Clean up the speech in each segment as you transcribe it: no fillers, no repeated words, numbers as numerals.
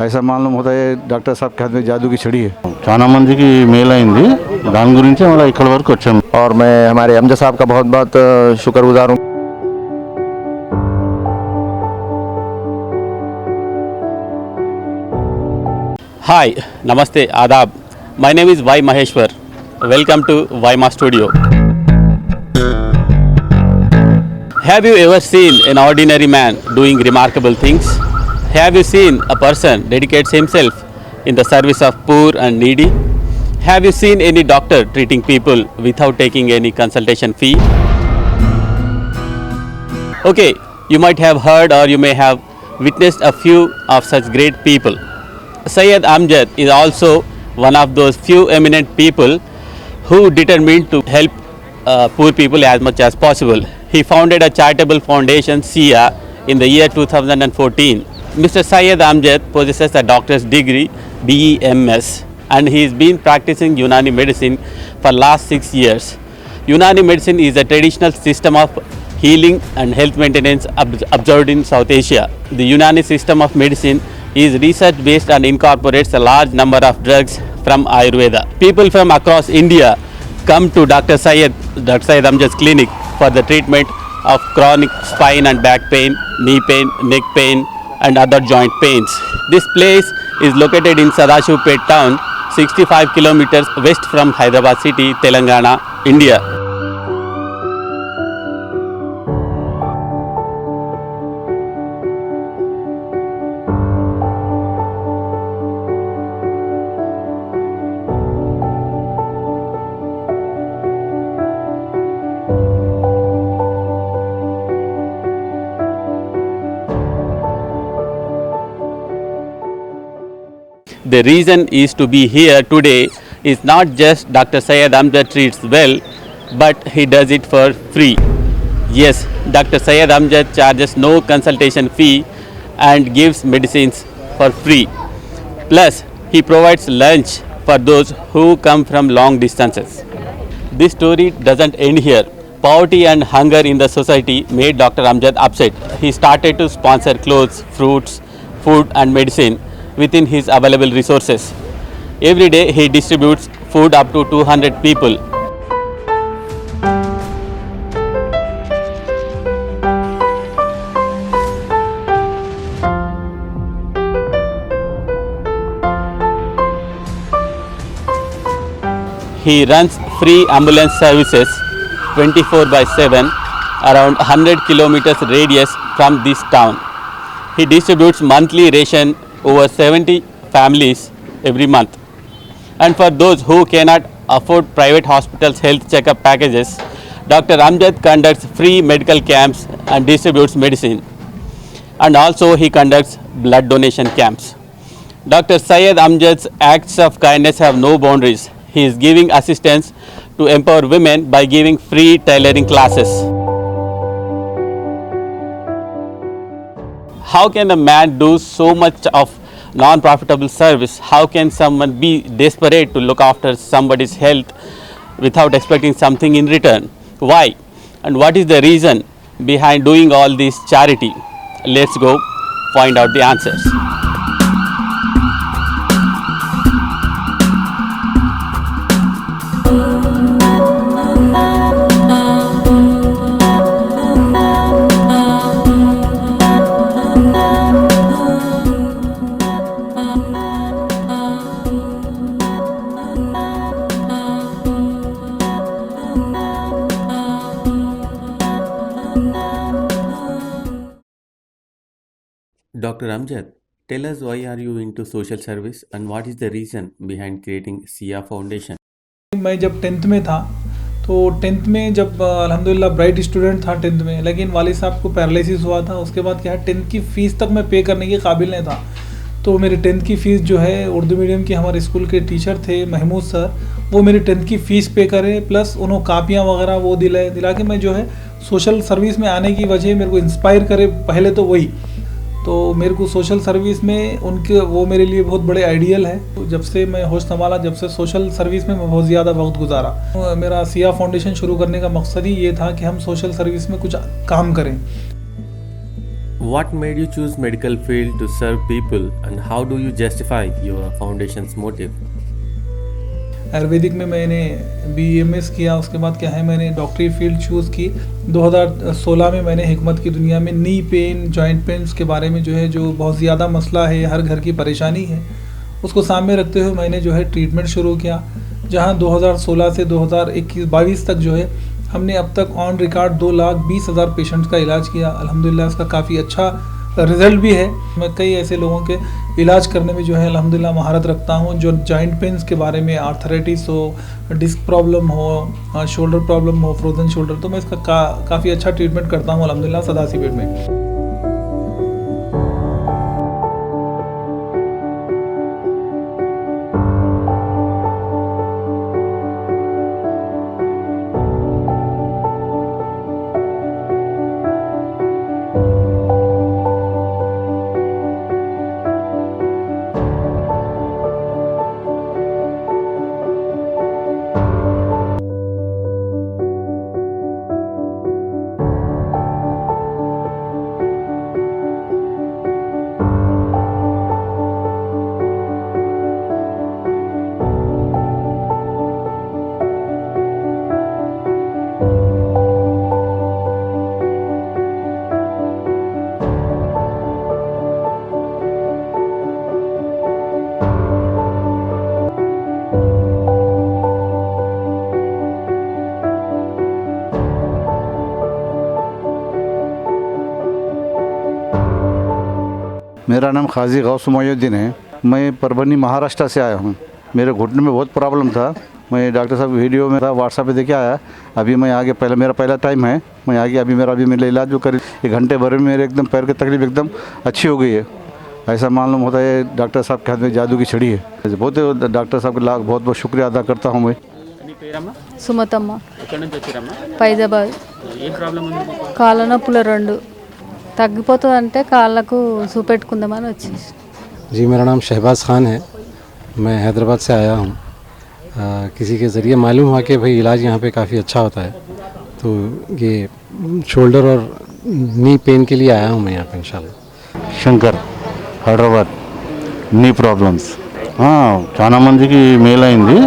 ऐसा मालूम होता है डॉक्टर साहब के हाथ में जादू की छड़ी है। చాలా మందికి మేలు అయింది, దాని గురించే మళ్ళీ ఇక్కడ వరకు వచ్చాము. और मैं हमारे अमजद साहब का बहुत बहुत शुक्रगुजार हूँ. Hi, Namaste, Adab. My name is Y Maheshwar. Welcome to Yma Studio. Have you ever seen an ordinary man doing remarkable things? Have you seen a person dedicates himself in the service of poor and needy? Have you seen any doctor treating people without taking any consultation fee? Okay, you might have heard or you may have witnessed a few of such great people. Syed Amjad is also one of those few eminent people who determined to help poor people as much as possible. He founded a charitable foundation, SIA, in the year 2014. Mr. Syed Amjad possesses a doctor's degree, BEMS, and he has been practicing Unani medicine for last 6 years. Unani medicine is a traditional system of healing and health maintenance observed in South Asia. The Unani system of medicine is research based and incorporates a large number of drugs from Ayurveda. People from across India come to Dr. Syed Amjad's clinic for the treatment of chronic spine and back pain, knee pain, neck pain and other joint pains. This place is located in Sadashivpet town, 65 kilometers west from Hyderabad city, Telangana, India. The reason is to be here today is not just Dr. Syed Amjad treats well, but he does it for free. Yes, Dr. Syed Amjad charges no consultation fee and gives medicines for free. Plus, he provides lunch for those who come from long distances. This story doesn't end here. Poverty and hunger in the society made Dr. Amjad upset. He started to sponsor clothes, fruits, food and medicine within his available resources. Every day he distributes food up to 200 people. He runs free ambulance services 24/7 around 100 kilometers radius from this town. He distributes monthly ration over 70 families every month. And for those who cannot afford private hospitals' health checkup packages, Dr. Amjad conducts free medical camps and distributes medicine. And also he conducts blood donation camps. Dr. Syed Amjad's acts of kindness have no boundaries. He is giving assistance to empower women by giving free tailoring classes. How can a man do so much of non-profitable service? How can someone be desperate to look after somebody's health without expecting something in return? Why? And what is the reason behind doing all this charity? Let's go find out the answers. Dr. Amjad, tell us why are you into social service and what is the reason behind creating SIA Foundation? मैं जब 10th में था तो 10th में जब अल्हम्दुलिल्लाह bright student था 10th में, लेकिन वालिद साहब को पैरालिसिस हुआ था. उसके बाद क्या है 10th की फ़ीस तक मैं पे करने के काबिल नहीं था. तो मेरी 10th की फ़ीस जो है उर्दू मीडियम के हमारे स्कूल के टीचर थे महमूद सर, वो मेरी 10th की फ़ीस पे करे प्लस उन्होंने कापियाँ वगैरह वो दिला के मैं जो है सोशल सर्विस में आने की वजह मेरे को इंस्पायर करे पहले तो वही. तो मेरे को सोशल सर्विस में उनके वो मेरे लिए बहुत बड़े आइडियल है. तो जब से मैं होश संभाला, जब से सोशल सर्विस में मैं बहुत ज़्यादा वक्त गुजारा. मेरा सिया फाउंडेशन शुरू करने का मकसद ही ये था कि हम सोशल सर्विस में कुछ काम करें. What made you choose medical field to serve people, and how do you justify your foundation's motive? Ayurvedic में मैंने BMS किया, उसके बाद क्या है मैंने डॉक्टरी फील्ड चूज़ की। 2016 में मैंने हिकमत की दुनिया में नी पेन, जॉइंट पेन्स के बारे में जो है जो बहुत ज़्यादा मसला है, हर घर की परेशानी है, उसको सामने रखते हुए मैंने जो है ट्रीटमेंट शुरू किया। जहां 2016 से 2021-22 तक जो है हमने अब तक ऑन रिकॉर्ड 2,20,000 पेशेंट्स का इलाज किया। अल्हम्दुलिल्लाह इसका काफ़ी अच्छा रिज़ल्ट भी है। मैं कई ऐसे लोगों के इलाज करने में जो है अल्हम्दुलिल्लाह महारत रखता हूं, जो जॉइंट पेन्स के बारे में, आर्थराइटिस हो, डिस्क प्रॉब्लम हो, शोल्डर प्रॉब्लम हो, फ्रोजन शोल्डर, तो मैं इसका काफ़ी अच्छा ट्रीटमेंट करता हूँ अल्हम्दुलिल्लाह सदाशिवपेट में। मेरा नाम खाजी गौस मोयुद्दीन है। मैं परभनी महाराष्ट्र से आया हूँ। मेरे घुटने में बहुत प्रॉब्लम था। मैं डॉक्टर साहब वीडियो में था, व्हाट्सएप पे देखे आया। अभी मैं आगे मेरा पहला टाइम है। मैं आगे अभी मेरा इलाज जो करी 1 घंटे भर में मेरे एकदम पैर की तकलीफ एकदम अच्छी हो गई है। ऐसा मालूम होता है डॉक्टर साहब के हाथ में जादू की छड़ी है। बहुत डॉक्टर साहब का बहुत बहुत शुक्रिया अदा करता हूँ मैं। సుమతమ్మ ఫైజాబాద్ కాళ్ళ నొప్పులు 2 తగ్గిపోతుందంటే కాళ్ళకు చూపెట్టుకుందామని వచ్చేసి। जी मेरा नाम शहबाज ख़ान है। मैं हैदराबाद से आया हूँ। किसी के ज़रिए मालूम हुआ कि भाई इलाज यहाँ पे काफ़ी अच्छा होता है, तो ये शोल्डर और नी पेन के लिए आया हूँ मैं यहाँ पे इंशाल्लाह। శంకర్ హైదరాబాద్ నీ ప్రాబ్లమ్స్ చాలా మందికి మేల్ అయింది,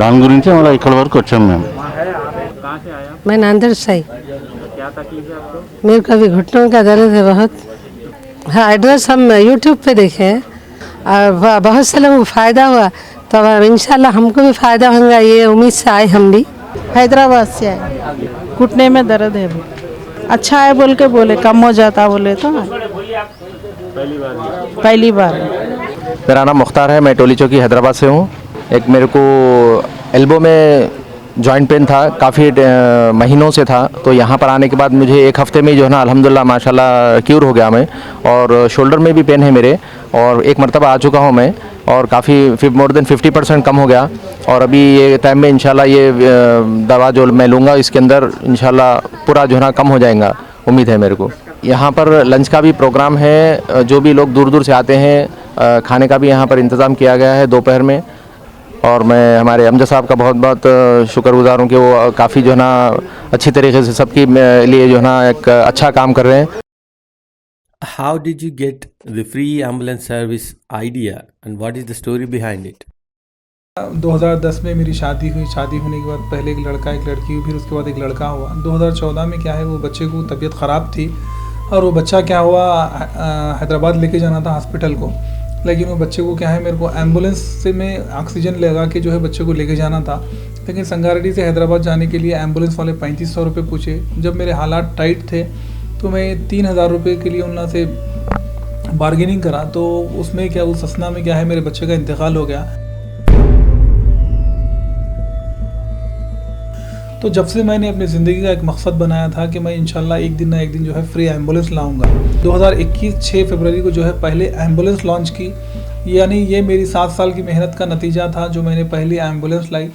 దాని గురించి మళ్ళీ ఇక్కడ వరకు వచ్చాం మేము। मैं नांदेड़ से आई। मेरे को अभी घुटनों का दर्द है बहुत। हाँ, एड्रेस हम यूट्यूब पे देखे हैं और बहुत से लोगों को फ़ायदा हुआ, तो अब इंशाल्लाह हमको भी फ़ायदा होगा, ये उम्मीद से आए हम भी। हैदराबाद से आए। घुटने में दर्द है, अच्छा है बोल के बोले कम हो जाता बोले तो पहली बार। मेरा नाम मुख्तार है। मैं टोली चौकी हैदराबाद से हूँ। एक मेरे को एल्बो में जॉइंट पेन था, काफ़ी महीनों से था, तो यहाँ पर आने के बाद मुझे 1 हफ़्ते में जो है ना अल्हम्दुलिल्लाह माशाल्लाह क्यूर हो गया मैं। और शोल्डर में भी पेन है मेरे, और 1 मरतबा आ चुका हूँ मैं, और काफ़ी मोर देन 50% कम हो गया। और अभी ये टाइम में इंशाल्लाह ये दवा जो मैं लूँगा इसके अंदर इंशाल्लाह पूरा जो है ना कम हो जाएगा, उम्मीद है मेरे को। यहाँ पर लंच का भी प्रोग्राम है, जो भी लोग दूर दूर से आते हैं खाने का भी यहाँ पर इंतज़ाम किया गया है दोपहर में। और मैं हमारे अमजद साहब का बहुत बहुत शुक्रगुजार हूँ कि वो काफ़ी जो है ना अच्छी तरीके से सबके लिए जो है ना एक अच्छा काम कर रहे हैं। How did you get the free ambulance service idea, and what is the story behind it? 2010 में मेरी शादी हुई। शादी होने के बाद पहले एक लड़का एक लड़की हुई, फिर उसके बाद एक लड़का हुआ। 2014 में क्या है वो बच्चे को तबीयत ख़राब थी, और वो बच्चा क्या हुआ हैदराबाद लेके जाना था हॉस्पिटल को, लेकिन वो बच्चे को क्या है मेरे को एम्बुलेंस से में ऑक्सीजन लगा के जो है बच्चे को लेके जाना था। लेकिन संगारेड्डी से हैदराबाद जाने के लिए एम्बुलेंस वाले 3500 रुपये पूछे। जब मेरे हालात टाइट थे तो मैं 3000 रुपये के लिए उन से बार्गेनिंग करा, तो उसमें क्या उस असना में क्या है मेरे बच्चे का इंतकाल हो गया। तो जब से मैंने अपनी ज़िंदगी का एक मकसद बनाया था कि मैं इंशाल्लाह एक दिन ना एक दिन जो है फ्री एम्बुलेंस लाऊंगा। 2021 6 फरवरी को जो है पहले एम्बुलेंस लॉन्च की, यानी ये मेरी 7 साल की मेहनत का नतीजा था जो मैंने पहली एम्बुलेंस लाई।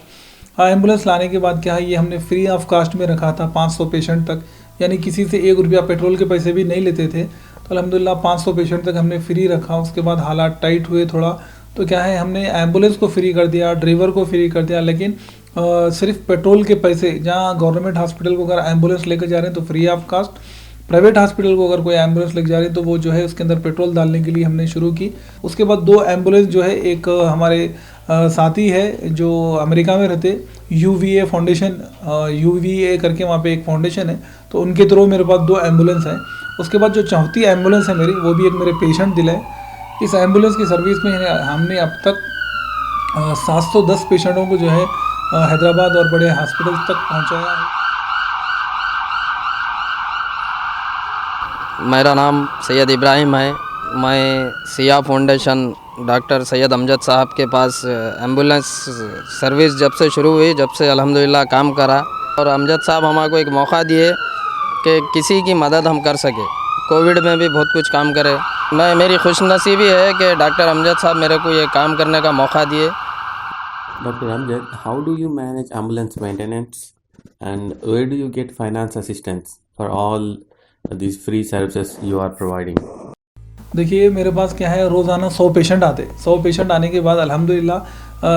एम्बुलेंस लाने के बाद क्या है ये हमने फ्री ऑफ कास्ट में रखा था 500 पेशेंट तक, यानी किसी से 1 रुपया पेट्रोल के पैसे भी नहीं लेते थे। तो अल्हम्दुलिल्लाह 500 पेशेंट तक हमने फ्री रखा। उसके बाद हालात टाइट हुए थोड़ा, तो क्या है हमने एम्बुलेंस को फ्री कर दिया, ड्राइवर को फ्री कर दिया, लेकिन सिर्फ पेट्रोल के पैसे, जहाँ गवर्नमेंट हॉस्पिटल को अगर एम्बुलेंस लेकर जा रहे हैं तो free of cost, private hospital को अगर कोई एम्बुलेंस लग जा रही तो वो जो है उसके अंदर पेट्रोल डालने के लिए हमने शुरू की। उसके बाद 2 एम्बुलेंस जो है, एक हमारे साथी है जो अमेरिका में रहते, UVA फाउंडेशन, UVA करके वहाँ पे एक फाउंडेशन है, तो उनके थ्रू मेरे पास 2 एम्बुलेंस हैं। उसके बाद जो चौथी एम्बुलेंस है मेरी, वो भी एक मेरे पेशेंट दिला है। इस एम्बुलेंस की सर्विस में हमने अब तक 710 पेशेंटों को जो है हैदराबाद और बड़े हॉस्पिटल तक पहुंचाया है। मेरा नाम सैयद इब्राहिम है। मैं सिया फाउंडेशन डॉक्टर सैयद अमजद साहब के पास एम्बुलेंस सर्विस जब से शुरू हुई, जब से अल्हम्दुलिल्लाह काम करा, और अमजद साहब हमारे एक मौका दिए कि किसी की मदद हम कर सके। कोविड में भी बहुत कुछ काम करे। मेरी खुशनसीबी है कि डॉक्टर अमजद साहब मेरे को ये काम करने का मौका दिए। Dr. Amjad, how do you manage ambulance maintenance and where do you get finance assistance for all these free services you are providing? देखिए मेरे पास क्या है, रोज़ाना 100 पेशेंट आते। 100 पेशेंट आने के बाद अल्हम्दुलिल्लाह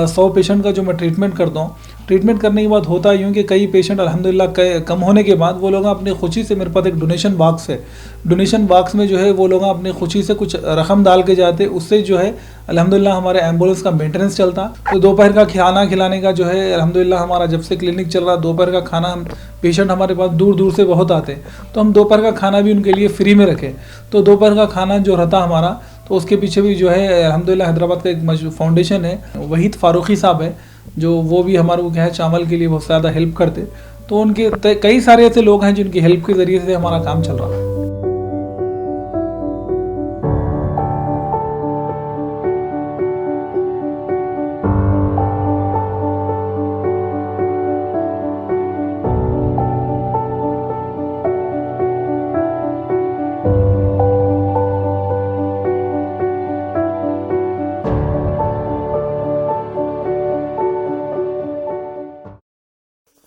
100 पेशेंट का जो मैं ट्रीटमेंट करता हूँ, ट्रीटमेंट करने के बाद होता यूँ कि कई पेशेंट अल्हम्दुलिल्लाह कम होने के बाद वो लोग अपनी खुशी से, मेरे पास एक डोनेशन बॉक्स है, डोनेशन बॉक्स में जो है वो लोग अपनी खुशी से कुछ रकम डाल के जाते, उससे जो है अल्हम्दुलिल्लाह हमारे एम्बुलेंस का मेंटेनेंस चलता। तो दोपहर का खाना खिलाने का जो है अल्हम्दुलिल्लाह हमारा जब से क्लिनिक चल रहा, दोपहर का खाना, हम पेशेंट हमारे पास दूर दूर से बहुत आते हैं, तो हम दोपहर का खाना भी उनके लिए फ्री में रखें। तो दोपहर का खाना जो रहता हमारा, तो उसके पीछे भी जो है अल्हम्दुलिल्लाह हैदराबाद का एक फाउंडेशन है, वहीद फारूकी साहब है, जो वो भी हमारे को क्या है चावल के लिए बहुत ज़्यादा हेल्प करते। तो उनके कई सारे ऐसे लोग हैं जिनकी हेल्प के ज़रिए से हमारा काम चल रहा है।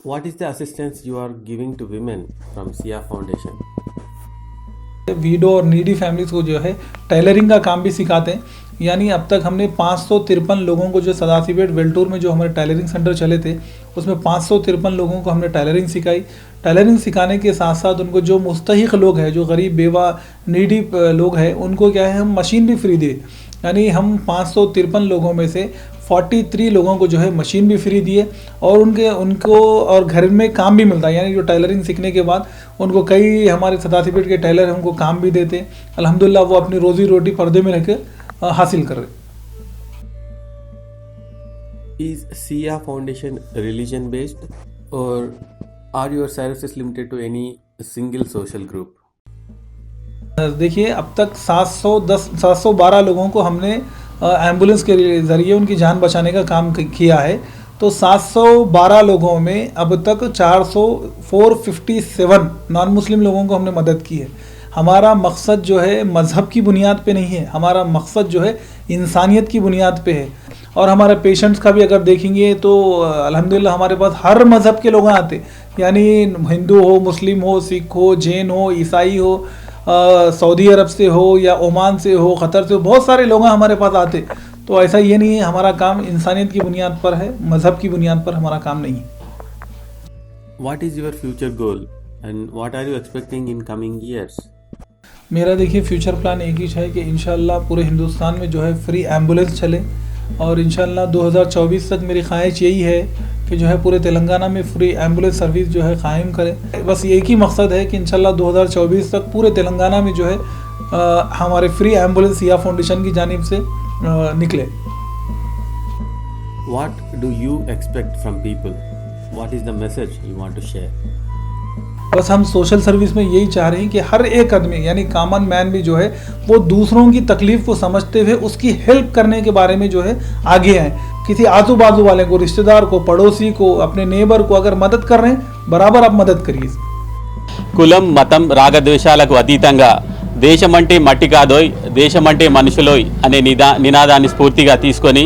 What is the assistance you are giving to women from SIA Foundation? Widow और नीडी फैमिलीज को जो है टेलरिंग का काम भी सिखाते हैं। यानी अब तक हमने 553 लोगों को, जो सदासीपेट वेल्टूर में जो हमारे टेलरिंग सेंटर चले थे, उसमें 553 लोगों को हमने टेलरिंग सिखाई। टेलरिंग सिखाने के साथ साथ उनको जो मुस्तहिक लोग हैं, जो गरीब बेवा नीडी लोग हैं, उनको क्या है हम मशीन भी फ्री दिए। यानी हम 553 लोगों में से 43 लोगों को जो है मशीन भी फ्री दिए, और उनको और घर में काम भी मिलता है। यानी जो टेलरिंग सीखने के बाद उनको कई हमारे सदासीपेट के टेलर हैं, उनको काम भी देते। अल्हम्दुलिल्लाह वो अपनी रोज़ी रोटी पर्दे में रह के हासिल कर रहे। Is SIA Foundation religion based or are your services limited to any single social group? देखिए अब तक 712 लोगों को हमने एम्बुलेंस के ज़रिए उनकी जान बचाने का काम किया है। तो 712 लोगों में अब तक 457 नॉन मुस्लिम लोगों को हमने मदद की है। हमारा मकसद जो है मज़हब की बुनियाद पे नहीं है, हमारा मकसद जो है इंसानियत की बुनियाद पे है। और हमारे पेशेंट्स का भी अगर देखेंगे तो अल्हम्दुलिल्लाह हमारे पास हर मज़हब के लोग आते, यानी हिंदू हो, मुस्लिम हो, सिख हो, जैन हो, ईसाई हो, सऊदी अरब से हो या ओमान से हो, क़तर से हो, बहुत सारे लोग हमारे पास आते। तो ऐसा ये नहीं है, हमारा काम इंसानियत की बुनियाद पर है, मज़हब की बुनियाद पर हमारा काम नहीं है। What is your future goal and what are you expecting in coming years? मेरा देखिए फ्यूचर प्लान एक ही है कि इंशाल्लाह पूरे हिंदुस्तान में जो है फ्री एम्बुलेंस चले, और इंशाल्लाह 2024 तक मेरी ख्वाहिश यही है कि जो है पूरे तेलंगाना में फ्री एम्बुलेंस सर्विस जो है कायम करें। बस एक ही मकसद है कि इंशाल्लाह 2024 तक पूरे तेलंगाना में जो है हमारे फ्री एम्बुलेंस सिया फाउंडेशन की जानिब से निकले। What do you expect from people? What is the message you want to share? बस हम सोशल सर्विस में यही चाह रहे हैं कि हर एक आदमी यानी कॉमन मैन भी जो है वो दूसरों की तकलीफ़ को समझते हुए उसकी हेल्प करने के बारे में जो है आगे आए। किसी आजू बाजू वाले को, रिश्तेदार को, पड़ोसी को, अपने नेबर को अगर मदद कर रहे हैं, बराबर आप मदद करिए। కులం మతం రాగద్వేషాలకు అతీతంగా దేశమంటే మట్టి కాదోయ్ దేశమంటే మనుషులోయ్ అనే నినాదాన్ని స్ఫూర్తిగా తీసుకొని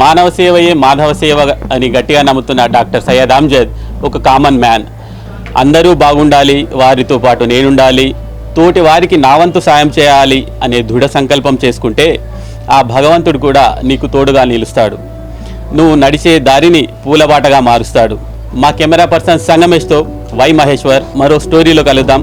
మానవ సేవయే మాధవ సేవ అని గట్టిగా నమ్ముతున్న డాక్టర్ సయ్యద్ అమ్జద్ ఒక కామన్ మ్యాన్. అందరూ బాగుండాలి, వారితో పాటు నేనుండాలి, తోటి వారికి నా వంతు సాయం చేయాలి అనే దృఢ సంకల్పం చేసుకుంటే ఆ భగవంతుడు కూడా నీకు తోడుగా నిలుస్తాడు. నువ్వు నడిచే దారిని పూలబాటగా మారుస్తాడు. మా కెమెరా పర్సన్ సంగమేష్తో వై మహేశ్వర్. మరో స్టోరీలో కలుద్దాం.